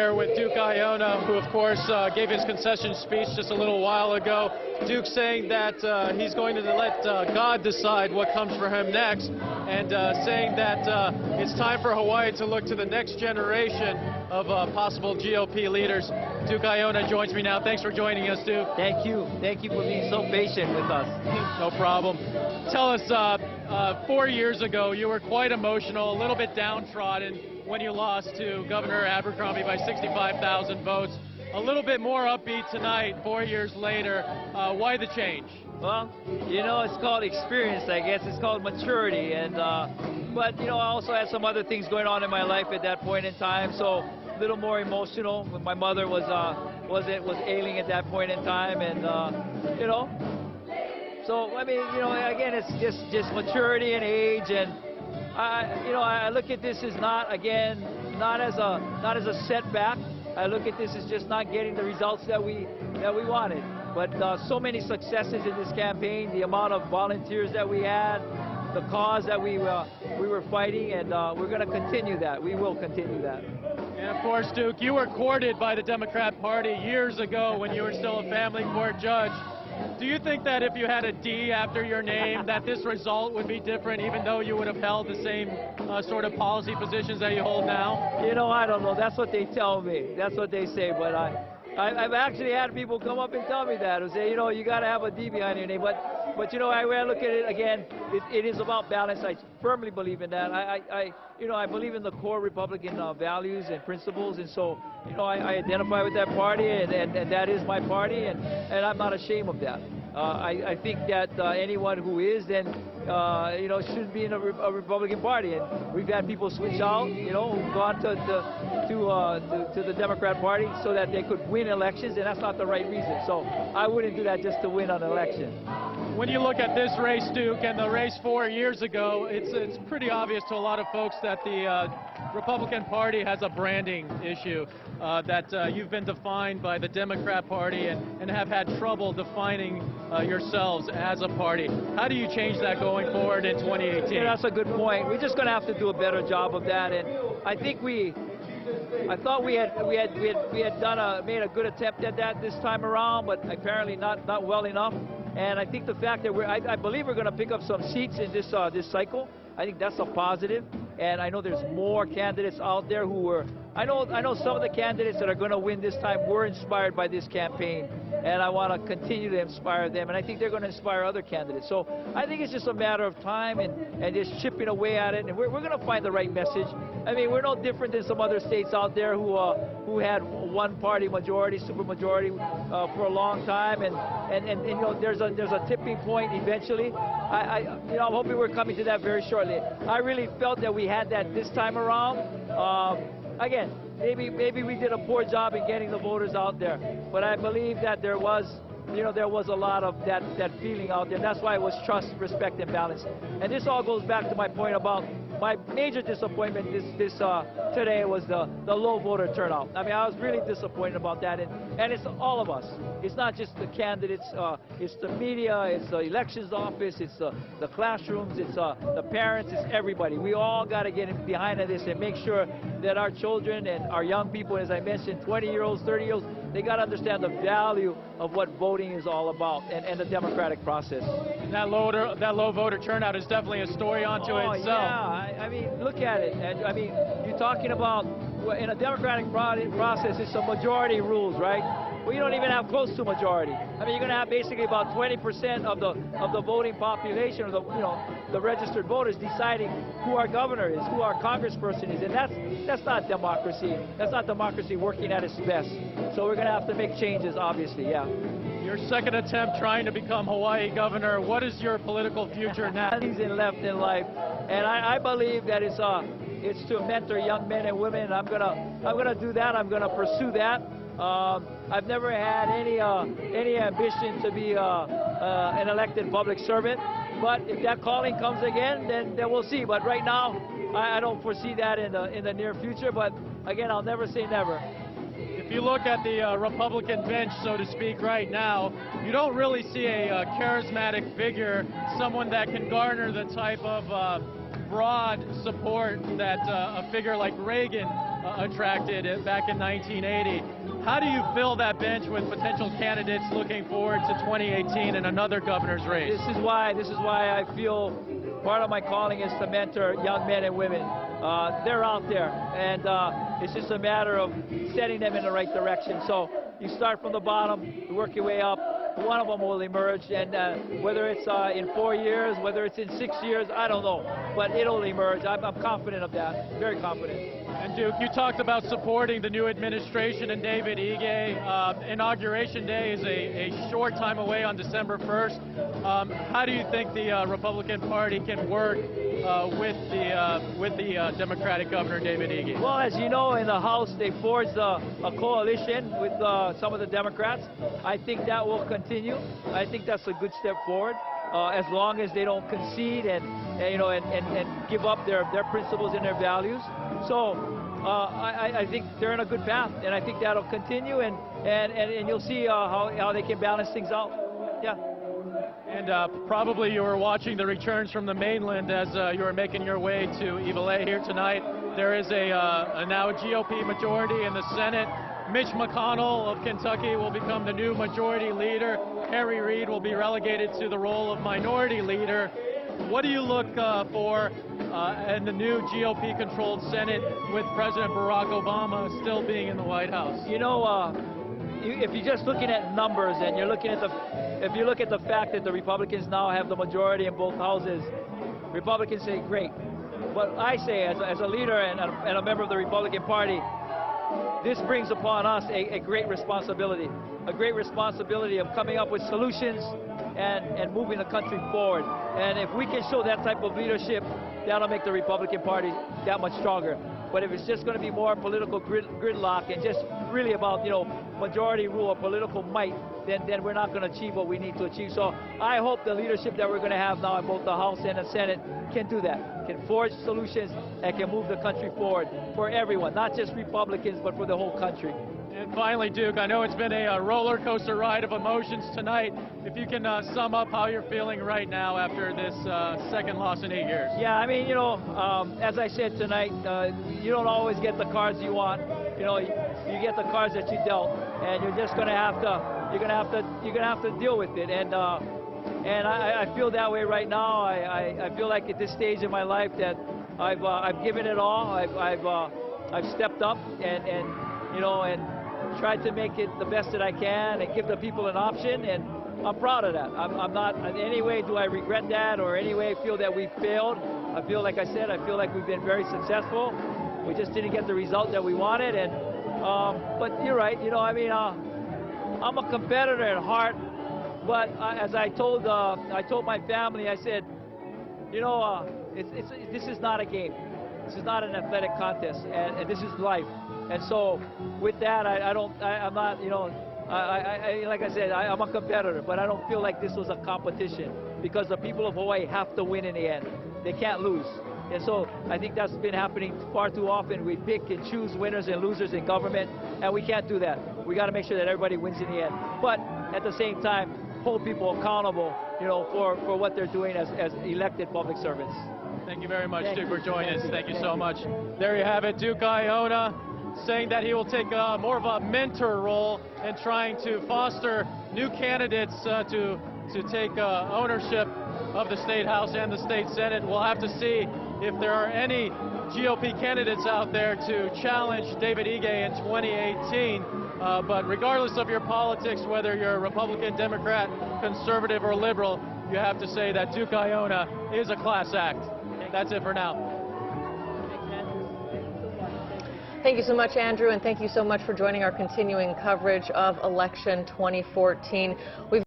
here with Duke Aiona, who of course gave his concession speech just a little while ago. Duke saying that he's going to let God decide what comes for him next, and saying that it's time for Hawaii to look to the next generation of possible GOP leaders. Duke Aiona joins me now. Thanks for joining us, Duke. Thank you. Thank you for being so patient with us. No problem. Tell us, 4 years ago, you were quite emotional, a little bit downtrodden when you lost to Governor Abercrombie by 65,000 votes. A little bit more upbeat tonight, 4 years later. Why the change? Well, you know, it's called experience, I guess. It's called maturity. And but, you know, I also had some other things going on in my life at that point in time, so a little more emotional. When my mother was ailing at that point in time, and, you know, so, I mean, you know, again, it's just maturity and age, and I look at this as not as a setback. I look at this as just not getting the results that we wanted. But so many successes in this campaign, the amount of volunteers that we had, the cause that we were fighting, and we're going to continue that. We will continue that. And of course, Duke, you were courted by the Democrat Party years ago when you were still a family court judge. Do you think that if you had a D after your name, that this result would be different, even though you would have held the same sort of policy positions that you hold now? You know, I don't know. That's what they tell me. That's what they say. But I've actually had people come up and tell me that, who say, you know, you got to have a D behind your name. But you know, I look at it again, it is about balance. I firmly believe in that. You know, I believe in the core Republican values and principles, and so, you know, I identify with that party, and that is my party, and I'm not ashamed of that. I think that anyone who is, then, you know, should be in a Republican Party. And we've had people switch out, you know, who've gone to the Democrat Party so that they could win elections, and that's not the right reason. So I wouldn't do that just to win an election. When you look at this race, Duke, and the race 4 years ago, it's pretty obvious to a lot of folks that the Republican Party has a branding issue, that you've been defined by the Democrat Party and have had trouble defining yourselves as a party. How do you change that going forward in 2018? Yeah, that's a good point. We're just going to have to do a better job of that, and I think I thought we had made a good attempt at that this time around, but apparently not well enough. And I think the fact that I believe we're going to pick up some seats in this cycle, I think that's a positive. And I know there's more candidates out there who were, I know some of the candidates that are going to win this time were inspired by this campaign, and I want to continue to inspire them, and I think they're going to inspire other candidates. So I think it's just a matter of time and just chipping away at it, and we're going to find the right message. I mean, we're no different than some other states out there who had one-party majority, supermajority for a long time, and you know, there's a tipping point eventually. You know, I'm hoping we're coming to that very shortly. I really felt that we had that this time around. Again, maybe we did a poor job in getting the voters out there, but I believe that there was a lot of that feeling out there. That's why it was trust, respect, and balance. And this all goes back to my point about my major disappointment today was the low voter turnout. I mean, I was really disappointed about that, and it's all of us. It's not just the candidates, it's the media, it's the elections office, it's the classrooms, it's the parents, it's everybody. We all got to get behind this and make sure that our children and our young people, as I mentioned, 20-year-olds, 30-year-olds, they got to understand the value of what voting is all about and the democratic process. That low voter turnout is definitely a story unto itself. Yeah, I mean, look at it. And I mean, you're talking about, in a democratic process, it's a majority rules, right? Well, you don't even have close to majority. I mean, you're going to have basically about 20% of the voting population, or the registered voters, deciding who our governor is, who our congressperson is, and that's not democracy. That's not democracy working at its best. So we're going to have to make changes, obviously. Yeah. Your second attempt trying to become Hawaii governor. What is your political future now? Season left in life, and I believe that it's to mentor young men and women. And I'm gonna do that. I'm gonna pursue that. I've never had any ambition to be an elected public servant, but if that calling comes again, then we'll see. But right now, I don't foresee that in the near future. But again, I'll never say never. If you look at the Republican bench, so to speak, right now, you don't really see a charismatic figure, someone that can garner the type of broad support that a figure like Reagan attracted back in 1980. How do you fill that bench with potential candidates looking forward to 2018 and another governor's race? This is why I feel part of my calling is to mentor young men and women. They're out there, and it's just a matter of setting them in the right direction. So you start from the bottom, you work your way up. One of them will emerge, and whether it's in 4 years, whether it's in 6 years, I don't know, but it'll emerge. I'm confident of that, very confident. And Duke, you talked about supporting the new administration and David Ige. Inauguration Day is a short time away on December 1st. How do you think the Republican Party can work with the Democratic Governor David Ige? Well, as you know, in the House, they forged a coalition with some of the Democrats. I think that will continue. I think that's a good step forward, as long as they don't concede and give up their principles and their values. So I think they're in a good path, and I think that'll continue, and you'll see how they can balance things out. Yeah. And probably you were watching the returns from the mainland as you were making your way to Iwilei here tonight. There is now a GOP majority in the Senate. Mitch McConnell of Kentucky will become the new majority leader. Harry Reid will be relegated to the role of minority leader. What do you look for in the new GOP-controlled Senate with President Barack Obama still being in the White House? You know, if you're just looking at numbers and you're looking at if you look at the fact that the Republicans now have the majority in both houses, Republicans say great. But I say, as a leader and a member of the Republican Party, this brings upon us a great responsibility of coming up with solutions and moving the country forward. And if we can show that type of leadership, that'll make the Republican Party that much stronger. But if it's just going to be more political gridlock and just really about, majority rule or political might, then we're not going to achieve what we need to achieve. So I hope the leadership that we're going to have now in both the House and the Senate can do that, can forge solutions and can move the country forward for everyone, not just Republicans, but for the whole country. And finally, Duke, I know it's been a roller coaster ride of emotions tonight. If you can sum up how you're feeling right now after this second loss in 8 years. Yeah, I mean, as I said tonight, you don't always get the cards you want. You get the cards that you dealt, and you're just going to have to deal with it. And I feel that way right now. I feel like at this stage in my life that I've given it all. I've stepped up and tried to make it the best that I can and give the people an option, and I'm proud of that. I'm not in any way do I regret that or any way feel that we failed. I feel like I said, I feel like we've been very successful. We just didn't get the result that we wanted, and but you're right. I'm a competitor at heart, but as I told my family, I said, this is not a game. This is not an athletic contest, and this is life. And so, with that, I'm not, like I said, I'm a competitor, but I don't feel like this was a competition because the people of Hawaii have to win in the end. They can't lose. And so, I think that's been happening far too often. We pick and choose winners and losers in government, and we can't do that. We got to make sure that everybody wins in the end. But at the same time, hold people accountable, for what they're doing as elected public servants. Thank you very much, Duke, for joining us. Thank you so much. There you have it, Duke Aiona, saying that he will take more of a mentor role in trying to foster new candidates to take ownership of the State House and the State Senate. We'll have to see if there are any GOP candidates out there to challenge David Ige in 2018. But regardless of your politics, whether you're a Republican, Democrat, conservative, or liberal, you have to say that Duke Aiona is a class act. That's it for now. Thank you so much, Andrew, and thank you so much for joining our continuing coverage of election 2014.